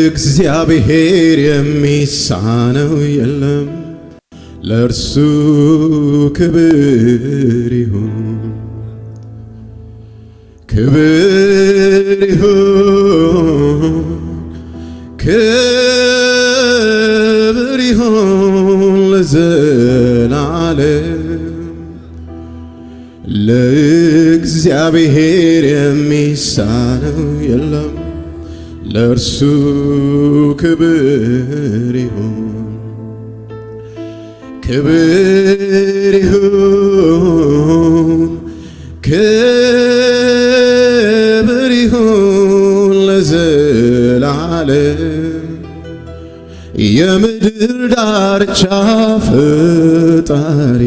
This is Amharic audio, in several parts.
ለእግዚአብሔር የሚሳነው የለም። ለእርሱ ክብር ይሁን፣ ክብር ይሁን፣ ክብር ይሁን ለዘላለም። ለእግዚአብሔር የሚሳነው የለም። ለእርሱ ክብር ይሁን፣ ክብር ይሁን፣ ክብር ይሁን ለዘላለም። የምድር ዳርቻ ፈጣሪ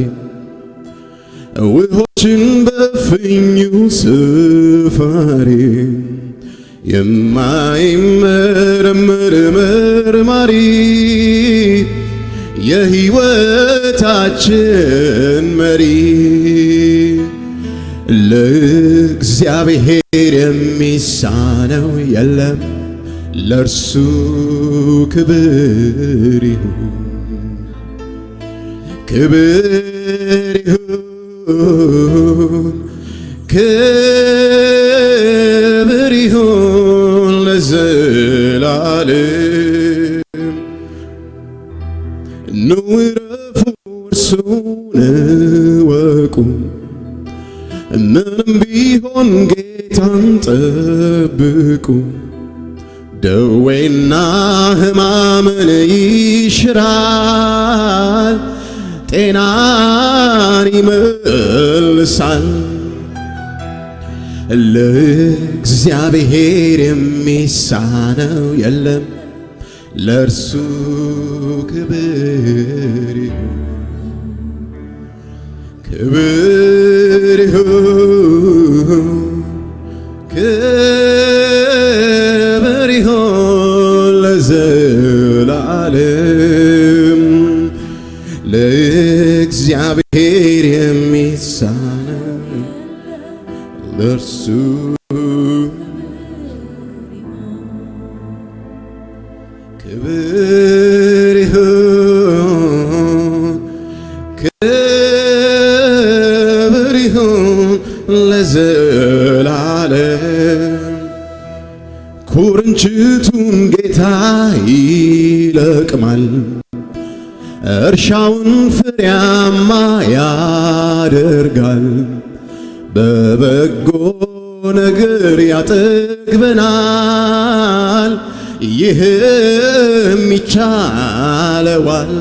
ውኆችን በፍኙ ስፋሪ የማይመረመር መርማሪ የሕይወታችን መሪ ለእግዚአብሔር የሚሳነው የለም። ለእርሱ ክብር ይሁን፣ ክብር ይሁን፣ ክብር ይሁን ለዘላለም። ኑ ዕረፉ እርሱን እወቁ፣ ምንም ቢሆን ጌታን ጠብቁ። ደዌና ሕማምን ይሽራል፣ ጤናን ይመልሳል። ለእግዚአብሔር የሚሳነው የለም። ለእርሱ ክብር ይሁን፣ ክብር ይሁን፣ ክብር ይሁን ለዘላለም። ለእግዚአብሔር የሚሳነው ለእርሱ ክብር ይሁን፣ ክብር ይሁን ለዘላለም። ኩርንችቱን ጌታ ይለቅማል፣ እርሻውን ፍሬያማ ያደርጋል። በበጎ ነገር ያጠግበናል፣ ይህም ይቻለዋል።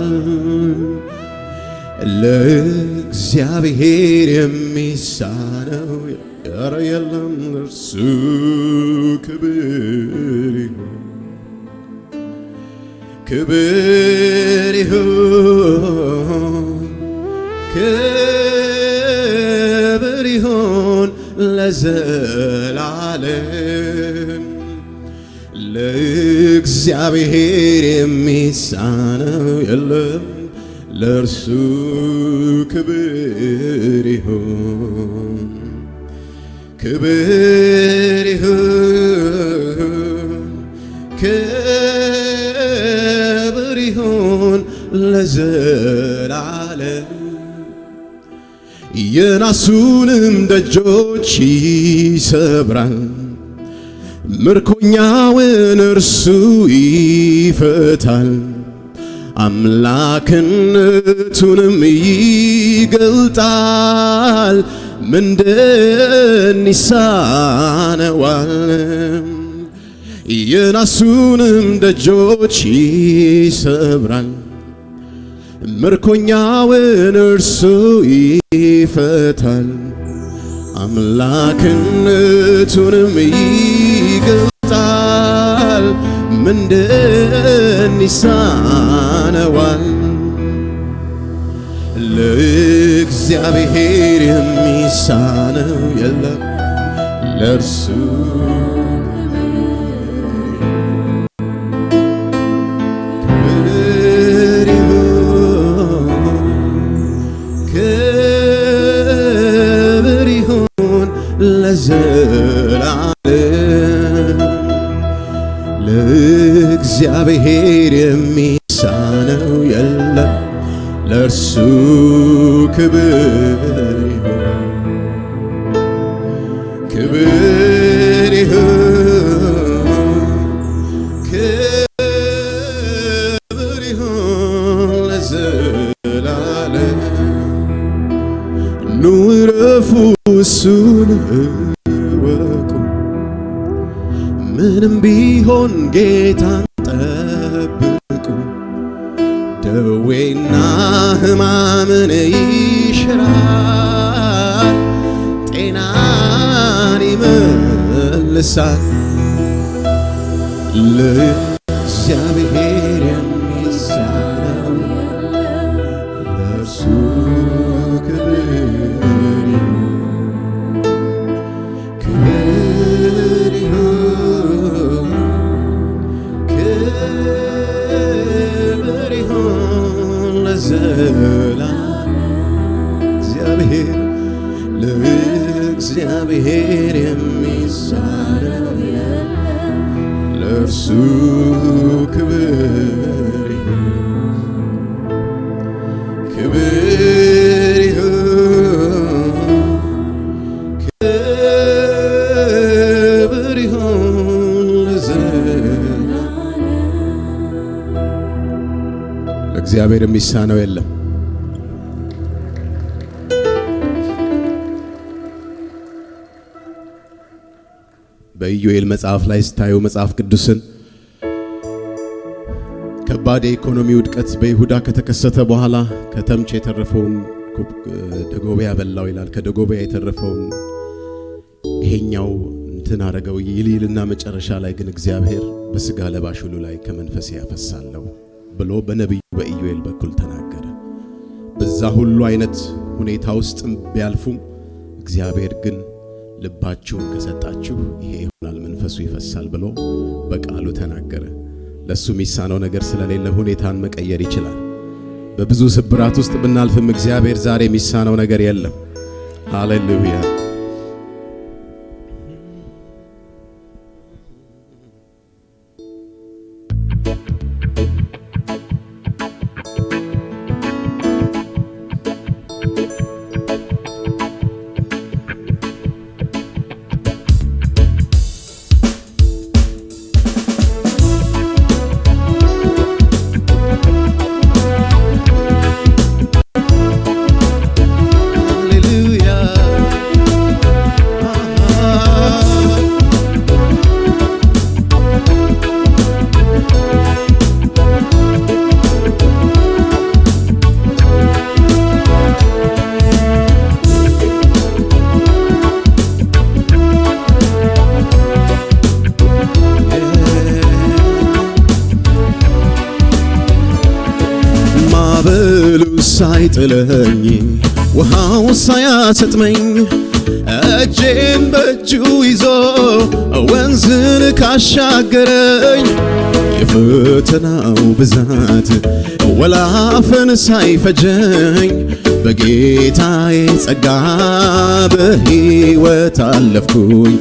ለእግዚአብሔር የሚሳነው ኧረ የለም። ለእርሱ ክብር ይሁን፣ ክብር ይሁን፣ ክብር ይሁን ለዘላለም። ለእግዚአብሔር የሚሳነው የለም። ለእርሱ ክብር ይሁን፣ ክብር ይሁን፣ ክብር ይሁን ለዘላለም። የናሱንም ደጆች ይሰብራል፣ ምርኮኛውን እርሱ ይፈታል። አምላክነቱንም ይገልጣል፣ ምንድን ይሳነዋል? የናሱንም ደጆች ይሰብራል፣ ምርኮኛውን እርሱ ይፈታል። አምላክነቱንም ይገልጣል፣ ምንድን ይሳነዋል? ለእግዚአብሔር የሚሳነው የለም። ለእርሱ ክብር ይሁን፣ ክብር ይሁን ለዘላለም። ለእግዚአብሔር የሚሳነው የለም። ለእርሱ ክብር ይሁን፣ ክብር ይሁን፣ ክብር ይሁን ለዘላለም። ኑ ዕረፉ እሱን እወቁ፣ ምንም ቢሆን ጌታን ጠብቁ። ደዌና ሕማምን ይሽራል፣ ጤናን ይመልሳል። ለእግዚአብሔር የሚሳነው ለእርሱ ክብር ይሁን፣ ክብር ይሁን፣ ክብር ይሁን ለዘላለም። እግዚአብሔር ለእግዚአብሔር የሚሳነው ለእርሱ ክብር ይሁን፣ ክብር ይሁን፣ ክብር ይሁን ለዘላለም። ለእግዚአብሔር የሚሳነው የለም። በኢዮኤል መጽሐፍ ላይ ስታዩ መጽሐፍ ቅዱስን ከባድ የኢኮኖሚ ውድቀት በይሁዳ ከተከሰተ በኋላ ከተምች የተረፈውን ደጎቢያ በላው ይላል። ከደጎቢያ የተረፈውን ይሄኛው እንትን አረገው ይልና መጨረሻ ላይ ግን እግዚአብሔር በስጋ ለባሽ ሁሉ ላይ ከመንፈሴ ያፈሳለሁ ብሎ በነቢዩ በኢዮኤል በኩል ተናገረ። በዛ ሁሉ አይነት ሁኔታ ውስጥ ቢያልፉም እግዚአብሔር ግን ልባችሁን ከሰጣችሁ ይሄ ይሆናል፣ መንፈሱ ይፈሳል ብሎ በቃሉ ተናገረ። ለሱ የሚሳነው ነገር ስለሌለ ሁኔታን መቀየር ይችላል። በብዙ ስብራት ውስጥ ብናልፍም እግዚአብሔር ዛሬ የሚሳነው ነገር የለም። ሃሌሉያ። ሳይጥለኝ ውሃው ሳያሰጥመኝ እጄን በእጁ ይዞ ወንዝን ካሻገረኝ የፈተናው ብዛት ወላፈን ሳይፈጀኝ በጌታዬ ጸጋ በሕይወት አለፍኩኝ።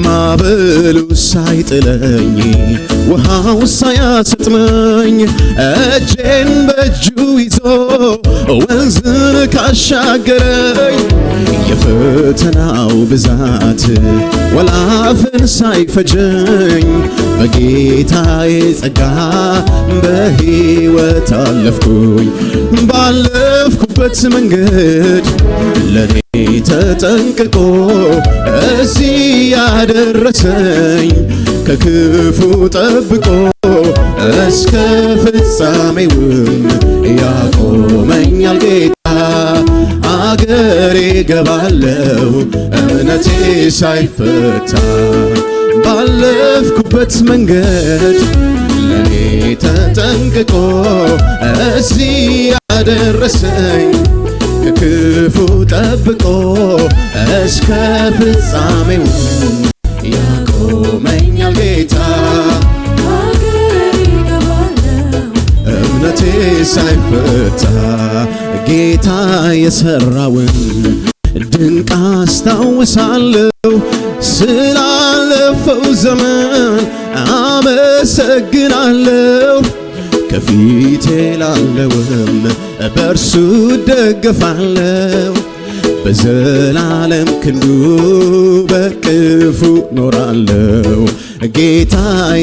ማዕበሉ ሳይጥለኝ ውሃው ሳያሰጥመኝ እጄን በእጁ ይዞ ወንዝን ካሻገረኝ የፈተናው ብዛት ወላፈን ሳይፈጀኝ በጌታዬ ጸጋ በሕይወት አለፍኩኝ። ባለፍኩበት መንገድ ለኔ ተጠንቅቆ እዚህ ያደረሰኝ ከክፉ ጠብቆ እስከ ፍጻሜውም ያቆመኛል ጌታ። አገሬ ገባለው እምነቴ ሳይፈታ ባለፍኩበት መንገድ ለኔ ተጠንቅቆ እዚህ ያደረሰኝ ከክፉ ጠብቆ እስከ ፍጻሜው ያቆመኛል ጌታ። እምነቴ ሳይፈታ ጌታ የሰራውን ድንቅ አስታውሳለሁ። ስላለፈው ዘመን አመሰግናለሁ ከፊቴ ላለውም በእርሱ ደግፋለሁ በዘላለም ክንዱ በቅፉ ኖራለሁ ጌታ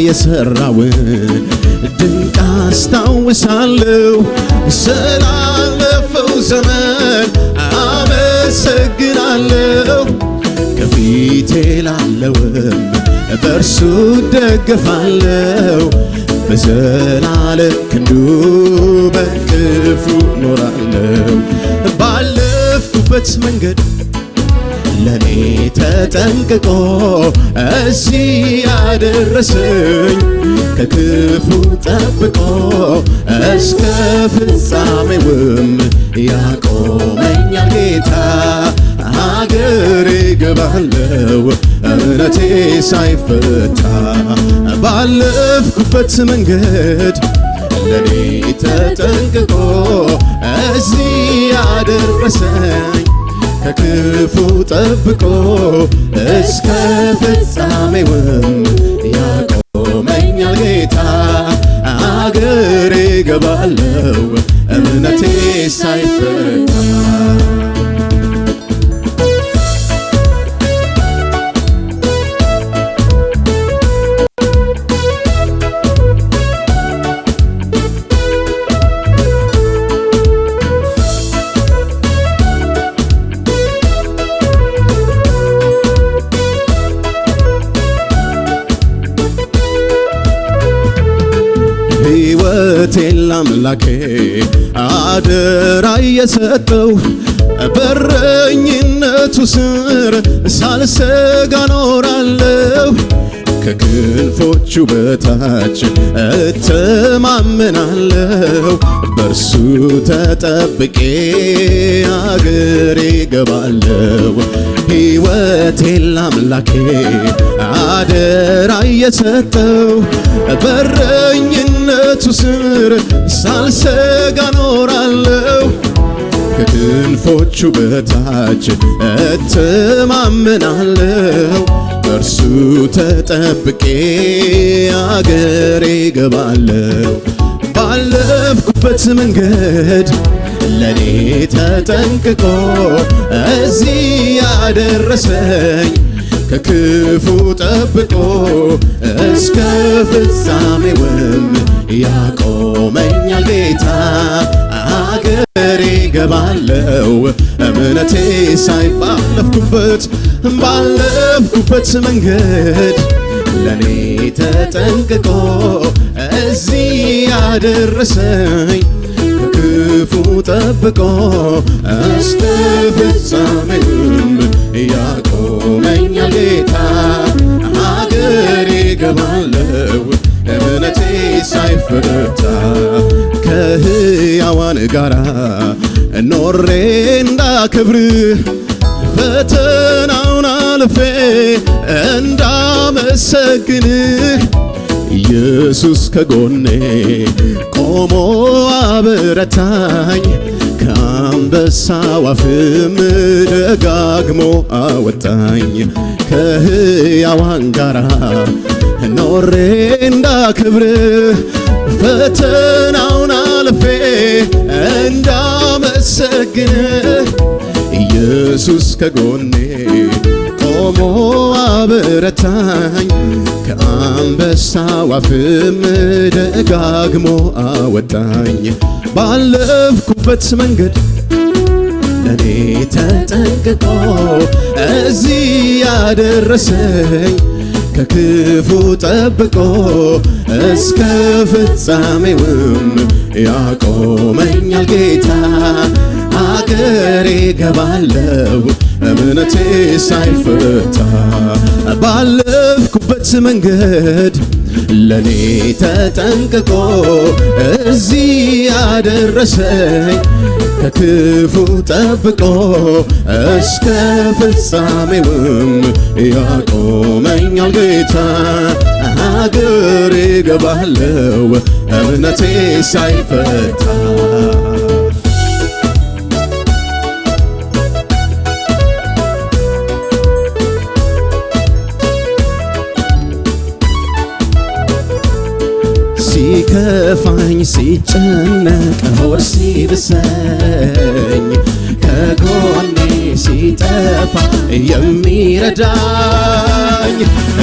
የሰራውን ድንቅ አስታውሳለሁ ስላለፈው ዘመን አመሰግናለሁ ከፊቴ ላለውም በእርሱ ደግፋለሁ በዘላለም ክንዱ በቅፉ ኖራለሁ ባለፍኩበት መንገድ ለኔ ተጠንቅቆ እዚህ ያደረሰኝ ከክፉ ጠብቆ እስከ ፍጻሜውም ያቆመኛል ጌታ አገሬ ገባለሁ እምነቴ ሳይፈታ ባለፍኩበት መንገድ ለኔ ተጠንቅቆ እዚህ ያደረሰኝ ከክፉ ጠብቆ እስከ ፍጻሜውም ያቆመኛል ጌታ አገሬ ገባለሁ እምነቴ ሳይፈታ ሕይወቴን ለአምላኬ አደራ የሰጠው በረኝነቱ ስር ሳልሰጋ ኖራለሁ ከክንፎቹ በታች እተማመናለሁ በእርሱ ተጠብቄ አገሬ ገባለሁ ሕይወቴን ለአምላኬ አደራ የሰጠው በረኝነቱ ስር ሳልሰጋ ኖራለሁ ከክንፎቹ በታች እተማመናለሁ በእርሱ ተጠብቄ አገሬ ገባለሁ ባለፍኩበት መንገድ ለኔ ተጠንቅቆ እዚህ ያደረሰኝ ከክፉ ጠብቆ እስከ ፍጻሜውም ያቆመኛል ጌታ አገሬ ገባለሁ እምነቴ ባለፍኩበት መንገድ ለኔ ተጠንቅቆ እዚህ ያደረሰኝ ከክፉ ጠብቆ እስከ ፍጻሜውም ያቆመኛል ጌታ አገሬ ገባለሁ እምነቴ ሳይፈታ ከሕያዋን ጋራ ኖሬ እንዳከብር ፈተናውን አልፌ እንዳመሰግንህ ኢየሱስ ከጎኔ ቆሞ አበረታኝ ከአንበሳው አፍም ደጋግሞ አወጣኝ ከሕያዋን ጋራ ኖሬ እንዳከብርህ ፈተናውን አልፌ እንዳመሰግንህ ኢየሱስ ከጎኔ ቆሞ አበረታኝ ከአንበሳው አፍም ደጋግሞ አወጣኝ ባለፍኩበት መንገድ ለኔ ተጠንቅቆ እዚህ ያደረሰኝ ከክፉ ጠብቆ እስከ ፍጻሜውም ያቆመኛል ጌታ አገሬ ገባለሁ እምነቴ ሳይፈታ ባለፍኩበት መንገድ ለኔ ተጠንቅቆ እዚህ ያደረሰኝ ከክፉ ጠብቆ እስከ ፍጻሜውም ያቆመኛል ጌታ አገሬ ገባለሁ እምነቴ ሳይፈታ ሲከፋኝ ሲጨነቅ ሆድ ሲብሰኝ ከጎኔ ሲጠፋ የሚረዳኝ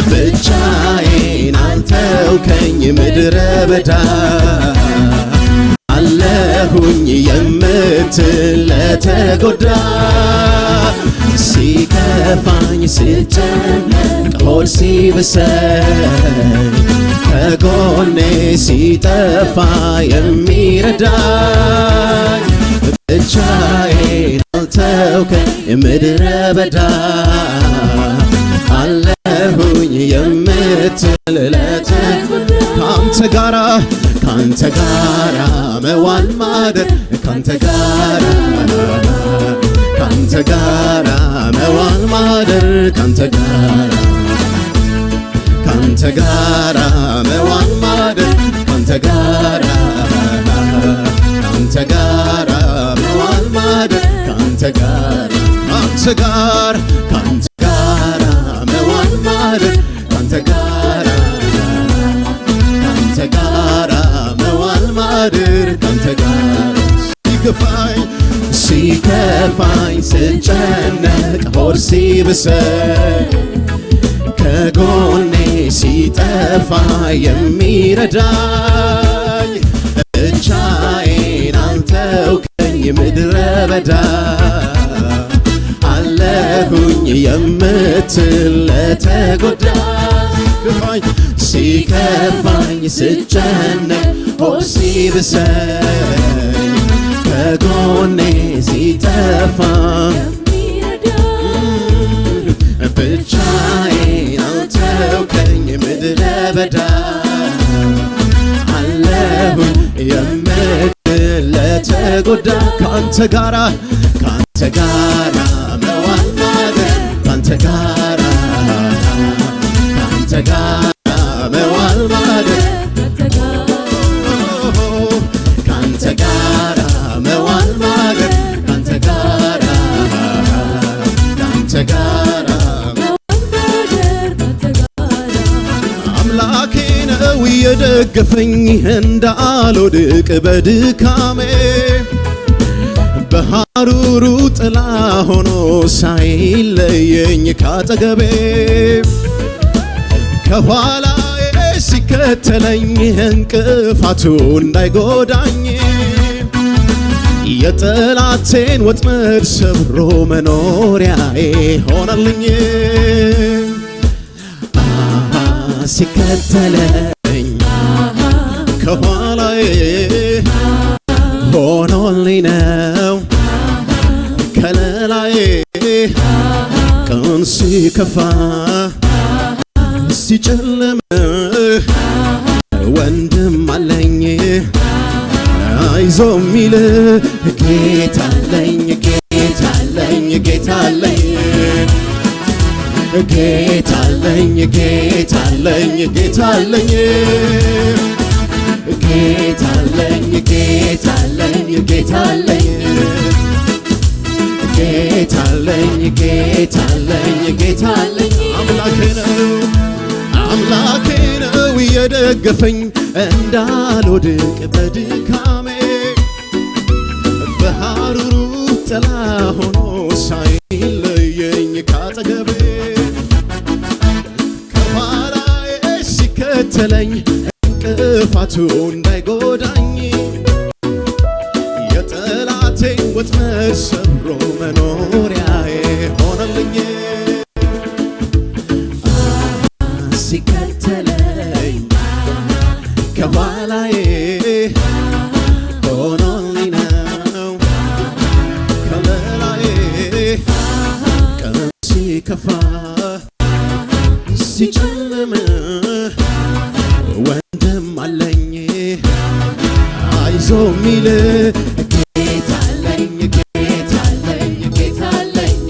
ብቻዬን አልተውከኝ ምድረ በዳ አለሁኝ የምትል ለተጎዳ ሲከፋኝ ሲጨነቅ ሆድ ሲብሰኝ ከጎኔ ሲጠፋ የሚረዳኝ ብቻዬን አልተውከኝ ምድረ በዳ አለሁኝ የምትል ለተጎዳ ካንተ ጋራ መዋል ማደር ካንተ ጋራ መዋል ማደር ካንተ ጋራ መዋል ማደር ካንተ ጋራ መዋል ማደር ካንተ ጋራ መዋል ማደር ካንተ ጋራ መዋል ማደር ካንተ ጋራ ሲከፋኝ ስጨነቅ ሆድ ሲብሰኝ ከጎኔ ሲጠፋ የሚረዳኝ ብቻዬን አልተውከኝ ምድረ በዳ አለሁኝ የምትል ለተጎዳ ሲከፋኝ ስጨነቅ ሆድ ሲብሰኝ ከጎኔ ሲጠፋ ብቻዬን አልተውከኝ ምድረ በዳ አለሁኝ የምትል ለተጎዳ ካንተ ጋራ መዋል ማደር ካንተ ጋራ መዋል ማደር ካንተ ጋራ መዋል ማደር ካንተ ጋራ አምላኬ ነው የደገፈኝ እንዳልወድቅ በድካሜ በሐሩሩ ጥላ ሆኖ ሳይለየኝ ካጠገቤ ከኋላዬ ሲከተለኝ እንቅፋቱ እንዳይጎዳኝ የጠላቴን ወጥመድ ሰብሮ መኖሪያዬ ሆነልኝ ሲከተለኝ ከኋላዬ ሆኖልኝ ነው ከለላዬ ቀን ሲከፋ ሲጨልም ወንድም አለኝ አይዞ ሚል ጌታ አለኝ ጌታ አለኝ ጌታ አለኝ ጌታ አለኝ ጌታ አለኝ ጌታ አለኝ ጌታ አለኝ ጌታ አለኝ ጌታ አለኝ ጌታ አለኝ ጌታ አለኝ ጌታ አለኝ አምላኬ ነው የደገፈኝ እንዳልወድቅ በድካሜ በሐሩሩ ጥላ ሆኖ ሳይለየኝ ካጠገቤ ከኋላዬ ሲከተለኝ እንቅፋቱ እንዳይጎዳኝ የጠላቴን ወጥመድ ሰብሮ መኖሪያዬ ሆነልኝ ሲከተለኝ ከኋላዬ ሆኖልኝ ነው ከለላዬ ቀን ሲከፋ ሲጨልም ወንድም አለኝ አይዞ ሚል ጌታ አለኝ ጌታ አለኝ ጌታ አለኝ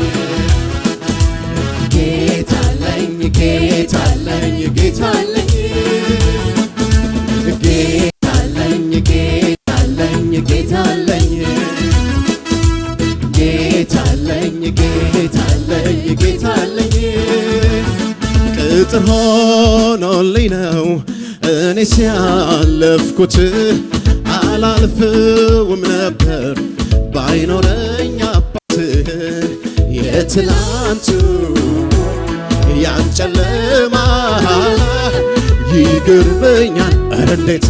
ጌታ አለኝ ጌታ አለኝ ጌታ አለኝ ጌታ አለኝ ጌታ አለኝ ጌታ አለኝ ጌታ አለኝ ጌታ አለኝ ጌታ አለኝ ቅጥር ሆኖልኝ ነው እኔ ሲያለፍኩት አላልፈውም ነበር ባይኖረኝ አባትህ የትላንቱ ያን ጨለማ ይገርመኛል ኧረ እንዴት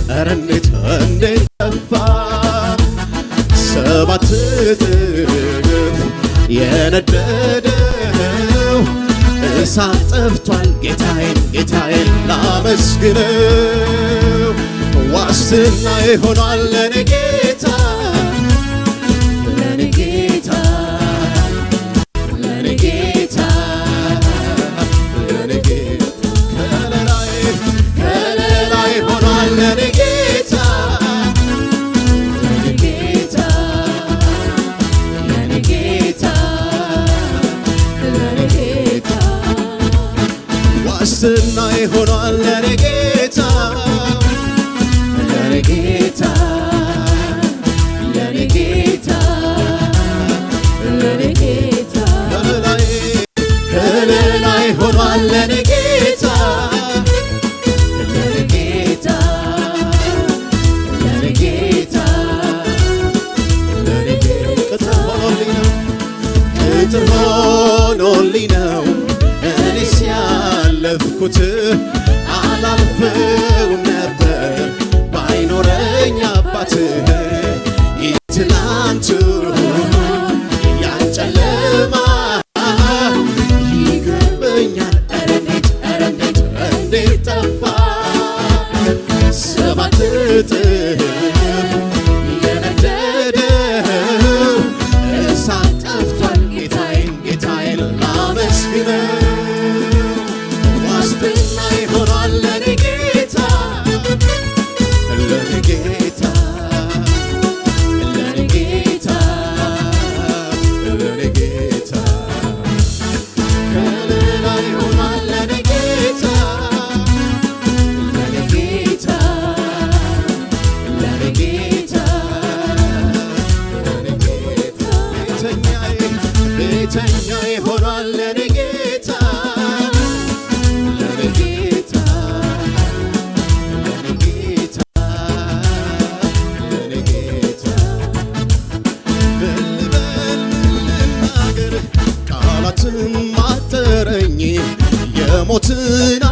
ጠፋ ሰባት እጥፍ የነደደው እሳት ጠፍቷል ጌታዬን ላመስግነው ዋስትና ይሆናል ለኔ ጌታ ከለላይ ሆኗል ለኔ ጌታ ዋስትና ይሆናል ለኔ ጌታ ከለላይ ሆኗል ለኔ ጌታ ቅጥር ሆኖልኝ ነው እኔ ሲያለፍኩት አላልፈውም ነበር ባይኖረኝ አባትህ የትላንቱ ያን ጨለማ ይገርመኛል ኧረ እንዴት ጠፋ ሰባት እጥፍ የነደደው እሳት ጠፍቷል ጌታዬን ላመስግነው ዋስትና ይሆናል ለኔ ጌታ ከለላ ይሆናል ለኔ ጌታ ቤተኛ ይሆናል ለኔ ጌታ ልናገር ቃላትም አጠረኝ የሞትን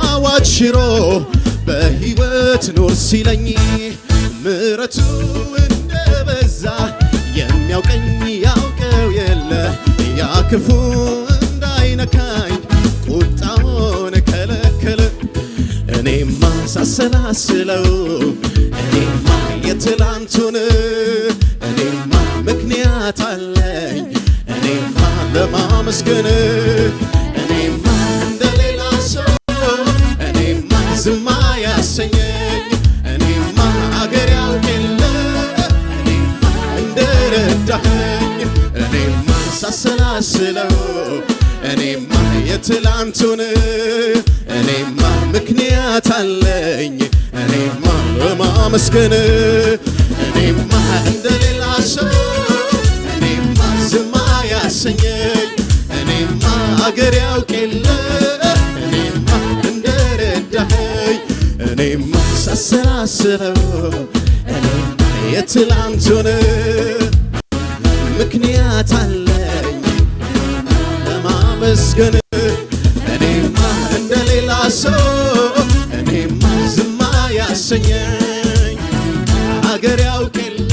አዋጅ ሽሮ በሕይወት ኑር ሲለኝ ምሕረቱ እንደበዛ የሚያውቀኝ ያውቀው የለ ያ ክፉ እንዳይነካኝ ቁጣውን ከለከለ እኔማ ሳሰላስለው እኔማ የትላንቱን እኔማ ምክንያት አለኝ እኔማ ለማመስገን እኔማ እንደሌላ ሰው እኔማ ዝም ያሰኘኝ እኔማ አገር ያውቅ የለ እኔማ እንደረዳኸኝ እኔማ ሳሰላስለው እኔማ የትላንቱን እኔማ ምክንያት አለኝ እኔማ ለማመስገን እኔማ እንደሌላ ሰው እኔማ ዝም ያሰኘኝ እኔማ አገር ያውቅ የለ እኔማ እንደረዳኸኝ እኔማ ሳሰላስለው እኔማ የትላንቱን ምክንያት አለኝ ለማመስገን እኔማ እንደሌላ ሰው እኔማ ዝም ያሰኘኝ አገር ያውቅ የለ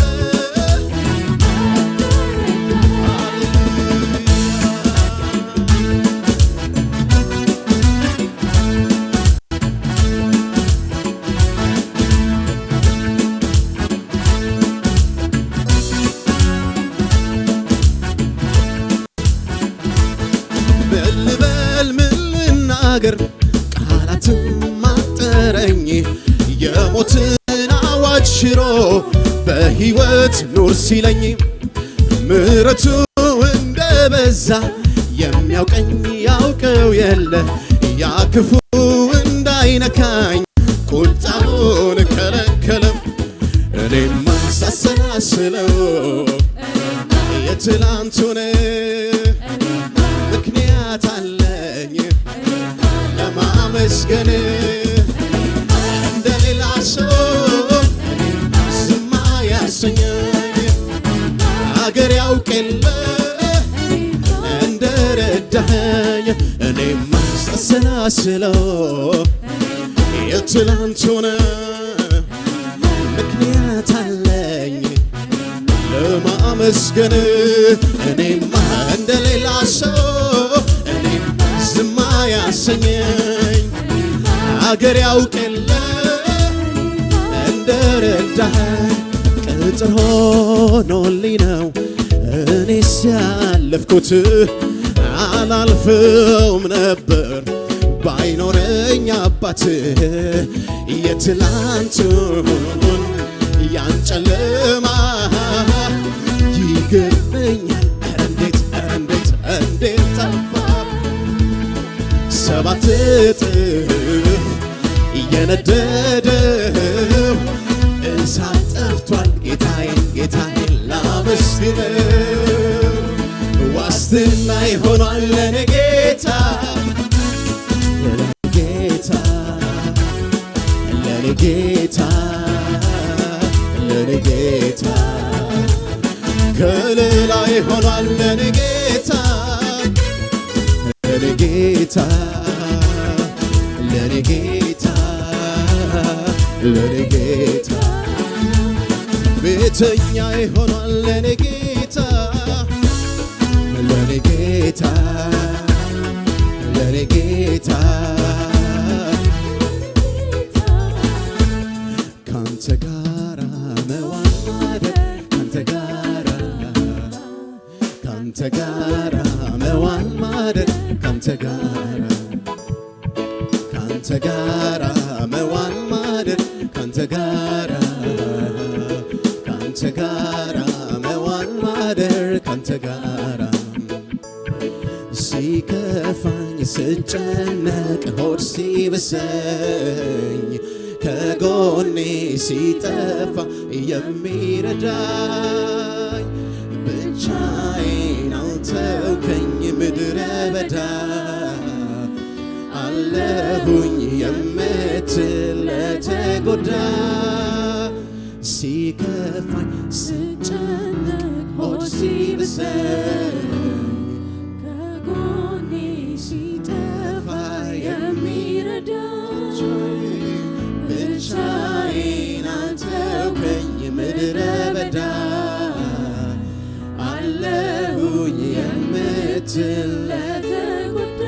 ልናገር ቃላትም አጠረኝ የሞትን አዋጅ ሽሮ በሕይወት ኑር ሲለኝ ምሕረቱ እንደበዛ የሚያውቀኝ ያውቀው የለ ያ ክፉ እንዳይነካኝ ቁጣውን ከለከለም እኔማ ሳሰላስለው የትላንቱን ምክንያት አለኝ ለማመስገን እንደሌላ ሳላስለው የትላንቱን ምክንያት አለኝ ለማመስገን እኔማ እንደሌላ ሰው እኔም ዝም አያሰኘኝ አገር ያውቅ የለ እንደረዳኸኝ ቅጥር ሆኖልኝ ነው እኔስ ያለፍኩት አላልፈውም ነበር ባይኖረኝ አባት የትላንቱን ያን ጨለማ ይገርመኛል እንዴት ጠፋ ሰባት እጥፍ እየነደደው እሳት ጠፍቷል ጌታዬን ላመስግነው ዋስትና ይሆናል ለኔ ጌታ ለኔ ጌታ ከሌላ ይሆናል ለኔ ጌታ ቤተኛ ይሆናል ለኔ ጌታ ካንተ ጋራ መዋል ማደር ካንተ ጋራ መዋል ማደር ካንተ ጋራ መዋል ማደር ካንተ ጋራ መዋል ማደር ካንተ ጋራ ሲከፋኝ ስጨነቅ ሆድ ሲብሰኝ ከጎኔ ሲጠፋ የሚረዳኝ ብቻዬን አልተውከኝ ምድረ በዳ አለሁኝ የምትል ለተጎዳ ሲከፋኝ ስጨነቅ ሆድ ሲብሰኝ ከጎኔ ሲጠፋ የሚረዳኝ ብቻዬን አልተውከኝ ምድረ በዳ አለሁኝ የምትል ለተጎዳ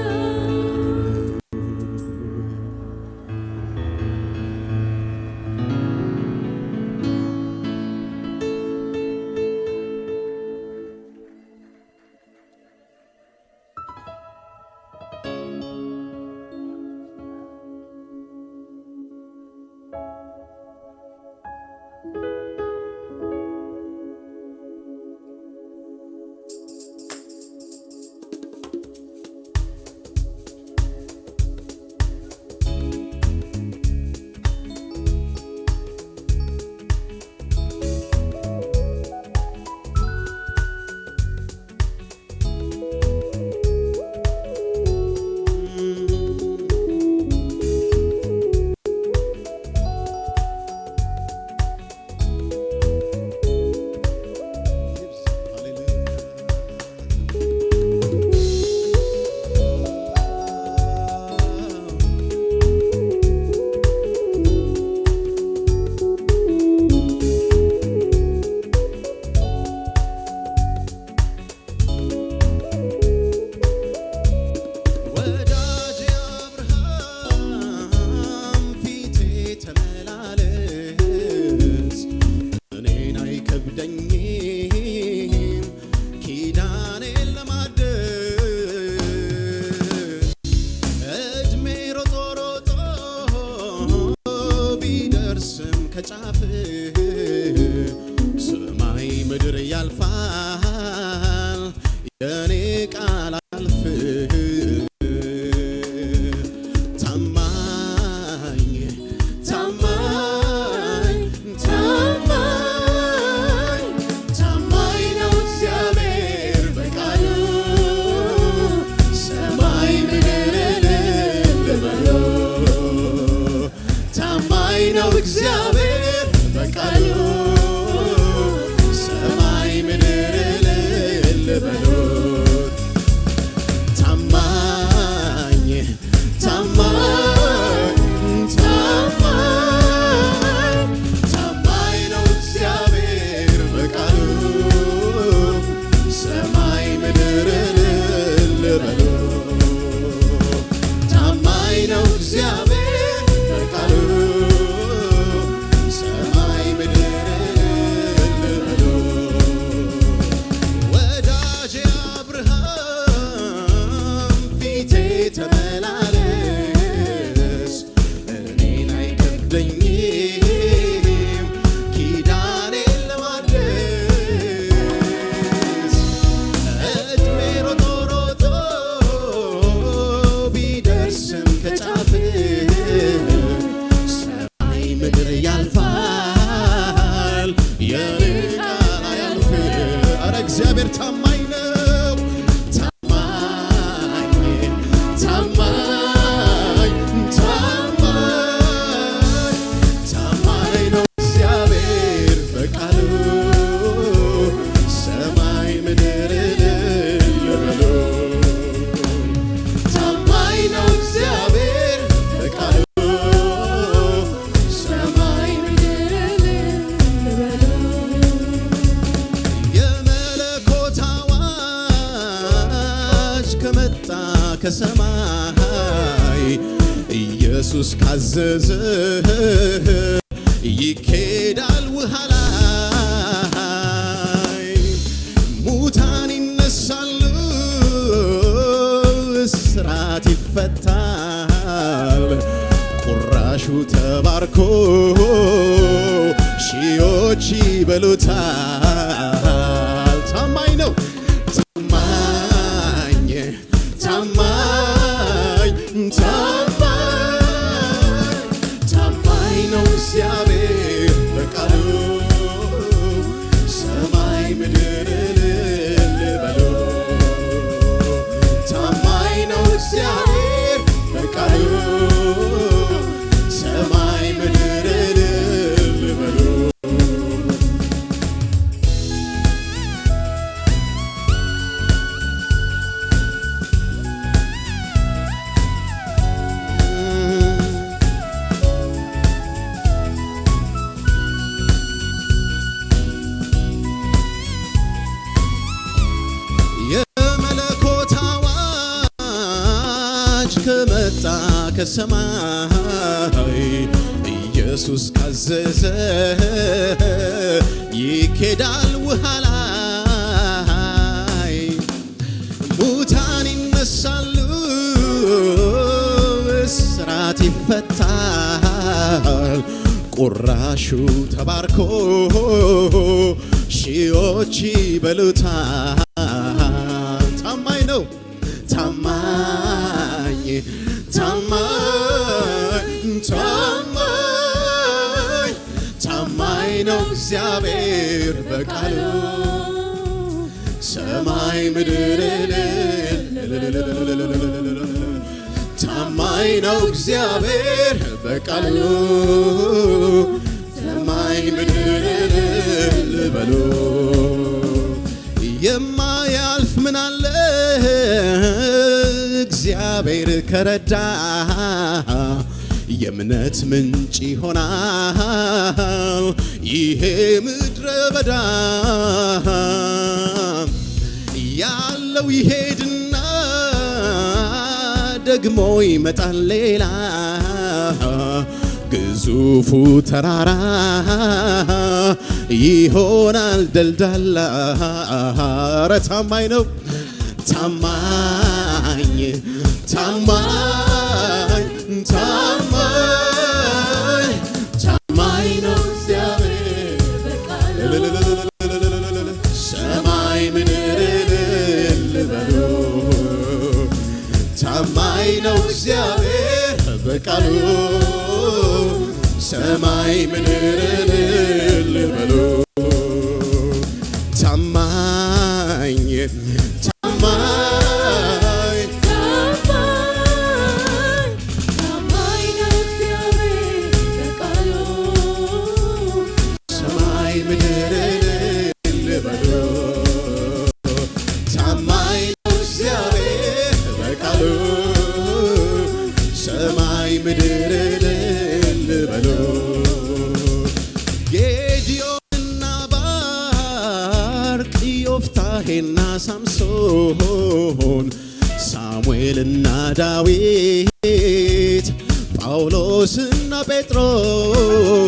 ከጫፍ ሰማይ ምድር ያልፋል የኔ ቃል አልፍ ታማኝ ነው እግዚአብሔር በቃሉ ሰማይ ምድር ልበሎ ታማኝ ነው እግዚአብሔር በቃሉ ሰማይ ምድር ልበሎ ታማኝ ከሰማይ ኢየሱስ ካዘዘ ይኬዳል ውሃ ላይ ሙታን ይነሳሉ እስራት ይፈታል ቁራሹ ተባርኮ ሺዎች ይበሉታል ታማኝ ነው ታማኝ ታማኝ ታማኝ ታማኝ ነው እግዚአብሔር በቃሉ ሰማይ ምድር እልል በሉ ታማኝ ነው እግዚአብሔር በቃሉ ሰማይ ምድር እልል በሉ ከመጣ ከሰማይ ኢየሱስ ካዘዘ ይኬዳል ውሃ ላይ ሙታን ይነሳሉ እስራት ይፈታል ቁራሹ ተባርኮ ሺዎች ይበሉታል ታማኝ ነው ታማኝ ታማኝ ታማኝ ታማኝ ነው እግዚአብሔር በቃሉ ሰማይ ምድር ታማኝ ነው እግዚአብሔር በቃሉ ሰማይ ምድር በሉ የማያልፍ ምን አለ እግዚአብሔር ከረዳ የእምነት ምንጭ ይሆናል ይሄ ምድረ በዳ ያለው ይሄድና ደግሞ ይመጣል ሌላ ግዙፉ ተራራ ይሆናል ደልዳላ ኧረ ታማኝ ነው ታማኝ ታማኝ ታማኝ ታማኝ ነው እግዚአብሔር ሰማይ ምድር እልል በሉ ታማኝ ነው እግዚአብሔር በቃሉ ሰማይ ምድር እልል በሉ ታማኝ ታማኝ ታማኝ ነው እግዚአብሔር በቃሉ ሰማይ ምድር እልል በሉ ታማኝ ነው እግዚአብሔር በቃሉ ሰማይ ምድር እልል በሉ ጌዲዮንና ባርቅ ዮፍታሔና ሳምሶን ሳሙኤልና ዳዊት ጳውሎስና ጴጥሮስ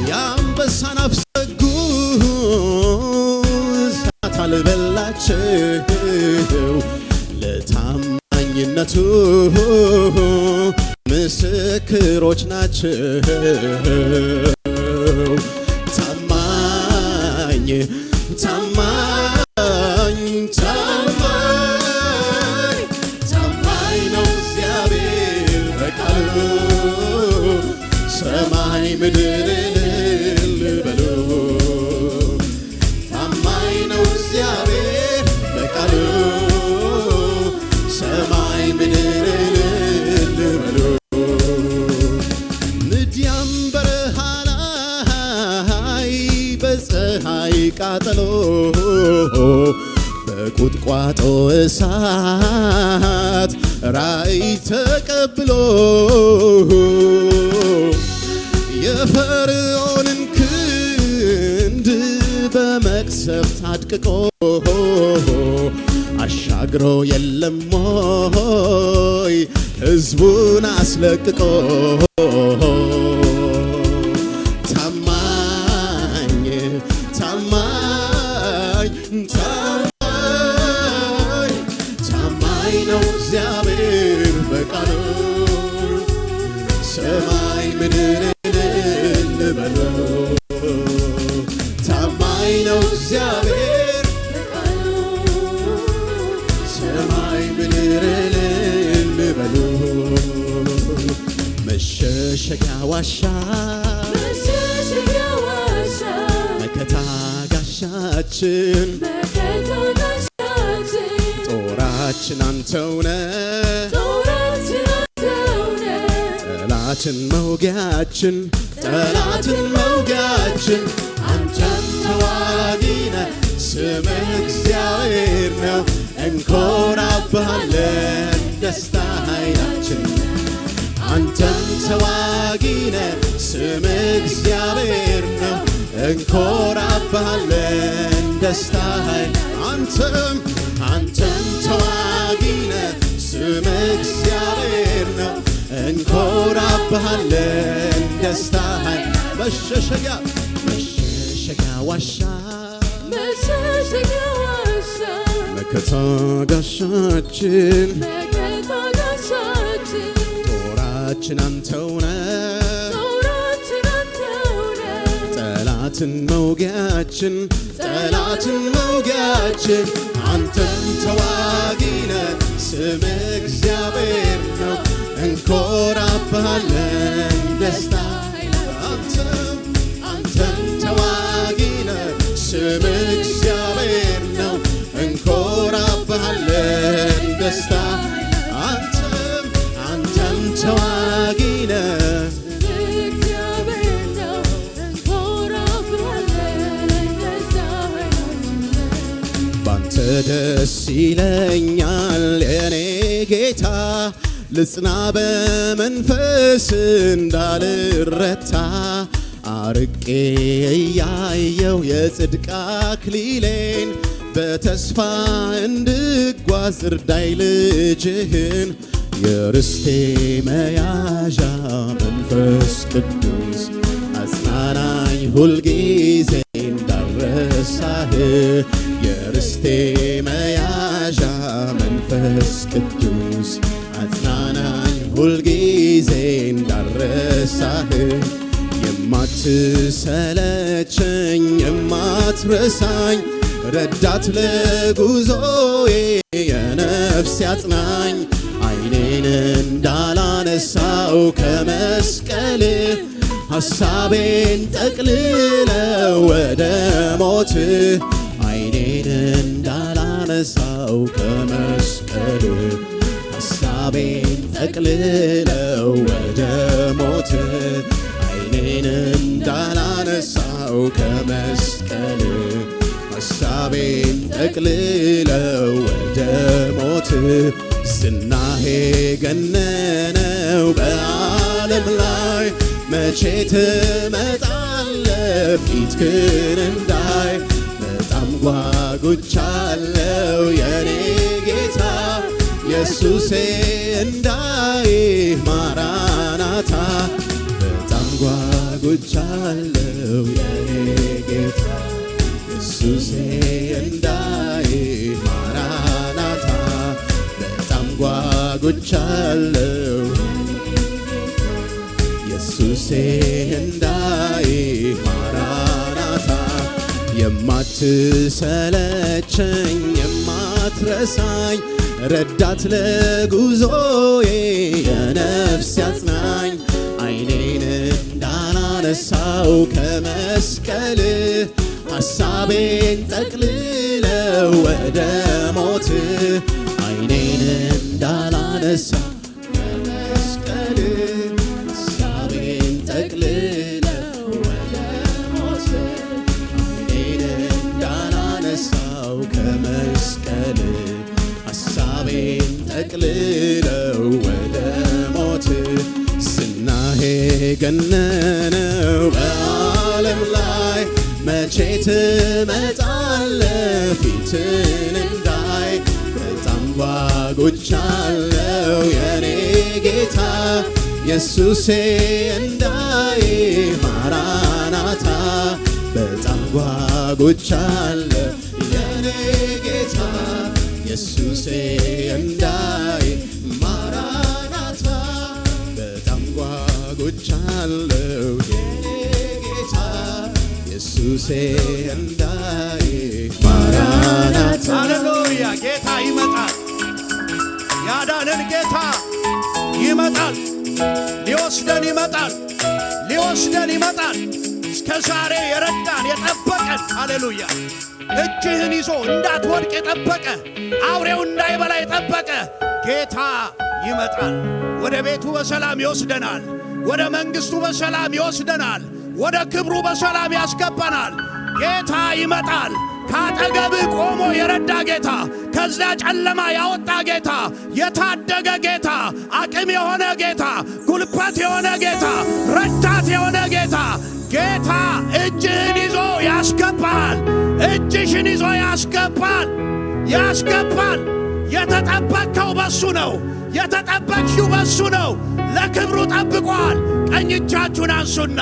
የአንበሳን አፍ ዘጉ እሳት አልበላቸው ለታማኝነቱ ምስክሮች ናቸው ታማኝ ታማኝ ታማኝ ታማኝ ነው እግዚአብሔር በቃሉ ሰማይ ምድር እልል በሉ ታማኝ ነው እግዚአብሔር በቃሉ ሰማይ ምድር እልል በሉ ምድያም በረሃ ላይ በፀሐይ ቃጠሎ በቁጥቋጦ እሳት ራእይ ተቀብሎ የፈርዖንን ክንድ በመቅሰፍት አድቅቆ አሻገ ተናግሮ የለም ሆይ ሕዝቡን አስለቅቆ ታማኝ ታማኝ ታማኝ ታማኝ ነው እግዚአብሔር በቃሉ ሰማይ ምድርን ልበሉ ታማኝ ነው እግዚአብሔር ሰማይ ምድርን ልበሉ መሸሸጊያ ዋሻ መከታ ጋሻችን ጦራችን አንተውነ ጠላትን መውጊያችን አንተም ተዋጊነ ስምህ እግዚአብሔር ነው እንኮራብሃለን ደስታ ኃይላችን አንተም ተዋጊነ ስምህ እግዚአብሔር ነው እንኮራብሃለን ደስታ ኃይል አንተም ተዋጊነ ስምህ እግዚአብሔር ነው እንኮራብሃለን ደስታ ኃይል መሸሸጊያ ዋሻ መከታ ጋሻችን ጦራችን አንተውነ ጠላትን መውጊያችን አንተም ተዋጊነ ስምህ እግዚአብሔር ነው እንኮራብሃለን ደስታ አንተም ተዋጊነ ስምህ እግዚአብሔር ነው እንኮራብሃለን ደስታ አንተም ተዋጊነ ባንተ ደስ ይለኛል የኔ ጌታ ልጽና በመንፈስ እንዳልረታ አርቄ እያየው የጽድቅ አክሊሌን በተስፋ እንድጓዝ እርዳይ ልጅህን የርስቴ መያዣ መንፈስ ቅዱስ አጽናናኝ ሁልጊዜ እንዳልረሳህ የርስቴ መያዣ መንፈስ ቅዱስ አጽናናኝ ሁልጊዜ እንዳልረሳህ የማትሰለቸኝ የማትረሳኝ ረዳት ለጉዞዬ የነፍስ ያጽናኝ ዓይኔን እንዳላነሳው ከመስቀል ሐሳቤን ጠቅልለው ወደ ሞት ዓይኔን እንዳላነሳው ከመስቀል ሐሳቤን ጠቅልለው ወደ ሞት ዓይኔን እንዳላነሳው ከመስቀል ሐሳቤን ጠቅልለው ወደ ሞት ዝናሄ ገነነው በዓለም ላይ መቼ ትመጣለህ ፊትህን እንዳይ በጣም ጓጉቻለሁ የኔ ጌታ ኢየሱሴ እንዳይህ ማራናታ በጣም ጓጉቻለሁ የኔ ጌታ ኢየሱሴ እንዳይህ ማራናታ በጣም ጓጉቻለሁ ኢየሱሴ እንዳይህ ማራናታ የማትሰለቸኝ የማትረሳኝ ረዳት ለጉዞዬ የነፍስ ያጽናኝ ዓይኔን እንዳላነሳው ከመስቀል ሐሳቤን ጠቅልለው ወደ ሞት ዓይኔን እንዳላነሳው ከመስቀል ሐሳቤን ጠቅልለው ወደ ሞት ዓይኔን እንዳላነሳው ከመስቀል ሐሳቤን ጠቅልለው ወደ ሞት ዝናሄ ገነነው በዓለም ላይ መቼ ትመጣለህ ፊትን እንዳይ በጣም ጓጉቻለሁ የኔ ጌታ ኢየሱሴ እንዳይ ማራናታ በጣም ጓጉቻለሁ የኔ ጌታ ኢየሱሴ እንዳይ ማራናታ በጣም ጓጉቻለሁ የኔ ጌታ ኢየሱሴ እንዳይ ማራናታ። ሃሌሉያ! ጌታ ይመጣል። ያዳነን ጌታ ይመጣል። ሊወስደን ይመጣል። ሊወስደን ይመጣል። እስከ ዛሬ የረዳን የጠበቀን፣ ሃሌሉያ! እጅህን ይዞ እንዳትወድቅ የጠበቀ፣ አውሬው እንዳይበላ የጠበቀ ጌታ ይመጣል። ወደ ቤቱ በሰላም ይወስደናል። ወደ መንግሥቱ በሰላም ይወስደናል። ወደ ክብሩ በሰላም ያስገባናል። ጌታ ይመጣል። ካጠገብህ ቆሞ የረዳ ጌታ፣ ከዛ ጨለማ ያወጣ ጌታ፣ የታደገ ጌታ፣ አቅም የሆነ ጌታ፣ ጉልበት የሆነ ጌታ፣ ረዳት የሆነ ጌታ ጌታ እጅህን ይዞ ያስገባል። እጅሽን ይዞ ያስገባል። ያስገባል። የተጠበቅከው በሱ ነው። የተጠበቅሽው በሱ ነው። ለክብሩ ጠብቋል። ቀኝ እጃችሁን አንሱና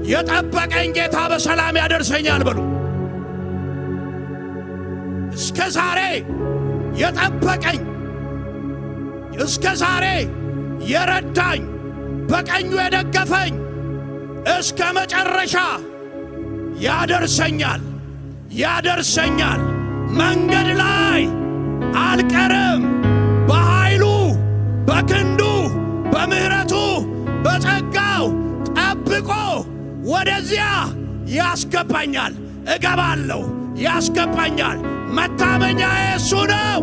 የጠበቀኝ ጌታ በሰላም ያደርሰኛል በሉ። እስከ ዛሬ የጠበቀኝ፣ እስከ ዛሬ የረዳኝ፣ በቀኙ የደገፈኝ እስከ መጨረሻ ያደርሰኛል። ያደርሰኛል። መንገድ ላይ አልቀርም። በኃይሉ፣ በክንዱ፣ በምሕረቱ፣ በጸጋው ጠብቆ ወደዚያ ያስገባኛል። እገባለሁ። ያስገባኛል። መታመኛዬ እሱ ነው።